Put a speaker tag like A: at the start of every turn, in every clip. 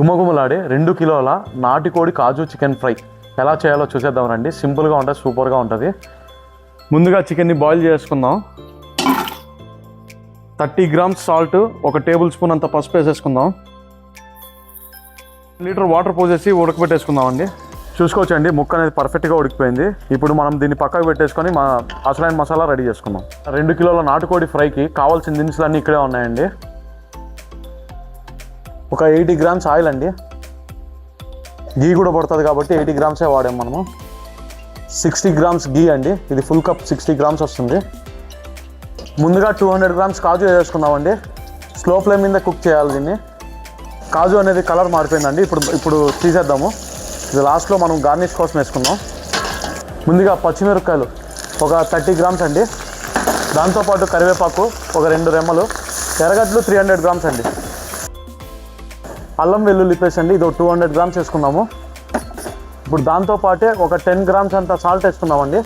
A: గుమగుమలాడే 2 కిలోల నాటుకోడి కాజు చికెన్ ఫ్రై ఎలా చేయాలో చూసేద్దాం రండి. సింపుల్గా ఉంటుంది, సూపర్గా ఉంటుంది. ముందుగా చికెన్ని బాయిల్ చేసుకుందాం. 30 గ్రామ్స్ సాల్ట్, 1 టేబుల్ స్పూన్ అంత పసుపు వేసేసుకుందాం. 1 లీటర్ వాటర్ పోసేసి ఉడకబెట్టేసుకుందామండి. చూసుకోవచ్చండి, ముక్క అనేది పర్ఫెక్ట్గా ఉడికిపోయింది. ఇప్పుడు మనం దీన్ని పక్కకు పెట్టేసుకొని అసలైన మసాలా రెడీ చేసుకుందాం. 2 కిలోల నాటుకోడి ఫ్రైకి కావాల్సిన దినుసులన్నీ ఇక్కడే ఉన్నాయండి. ఒక 80 గ్రామ్స్ ఆయిల్ అండి. గీ కూడా పడుతుంది కాబట్టి 80 గ్రామ్సే వాడాము మనము. 60 గ్రామ్స్ గీ అండి, ఇది ఫుల్ కప్ 60 గ్రామ్స్ వస్తుంది. ముందుగా 200 గ్రామ్స్ కాజు వేసుకుందామండి. స్లో ఫ్లేమ్ మీద కుక్ చేయాలి దీన్ని. కాజు అనేది కలర్ మారిపోయిందండి. ఇప్పుడు తీసేద్దాము. ఇది లాస్ట్లో మనం గార్నిష్ కోసం వేసుకుందాం. ముందుగా పచ్చిమిరపకాయలు ఒక 30 గ్రామ్స్ అండి. దాంతోపాటు కరివేపాకు ఒక 2 రెమ్మలు, ఎర్రగడ్డలు 300 గ్రామ్స్ అండి. అల్లం వెల్లుల్లి పేస్ట్ అండి, ఇది 200 గ్రామ్స్ వేసుకుందాము. ఇప్పుడు దాంతోపాటే ఒక 10 గ్రామ్స్ అంత సాల్ట్ వేసుకుందామండి.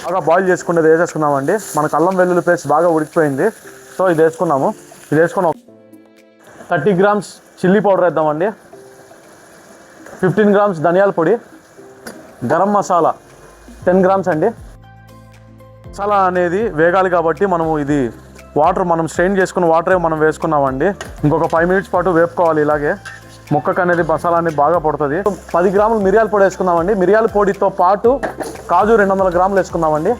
A: బాగా బాయిల్ చేసుకునేది వేసేసుకుందామండి. మనకు అల్లం వెల్లుల్లి పేస్ట్ బాగా ఉడికిపోయింది, సో ఇది వేసుకున్నాము. ఇది వేసుకున్నాం. 30 గ్రామ్స్ చిల్లీ పౌడర్ వేద్దామండి. 15 గ్రామ్స్ ధనియాల పొడి, గరం మసాలా 10 గ్రామ్స్ అండి. మసాలా అనేది వేగాలి కాబట్టి మనము ఇది మనం స్ట్రెయిన్ చేసుకున్న వాటరే మనం వేసుకున్నామండి. ఇంకొక 5 మినిట్స్ పాటు వేపుకోవాలి. ఇలాగే ముక్కకు అనేది మసాలా అనేది బాగా పడుతుంది. 10 గ్రాములు మిరియాల పొడి వేసుకుందామండి. మిరియాల పొడితో పాటు కాజు 200 గ్రాములు వేసుకుందామండి.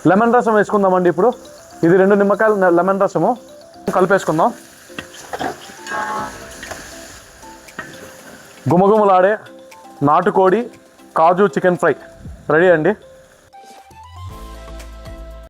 A: లెమన్ రసం వేసుకుందామండి. ఇప్పుడు ఇది 2 నిమ్మకాయలు లెమన్ రసము కలిపేసుకుందాం. గుమగుమలాడే నాటుకోడి కాజు చికెన్ ఫ్రై రెడీ అండి.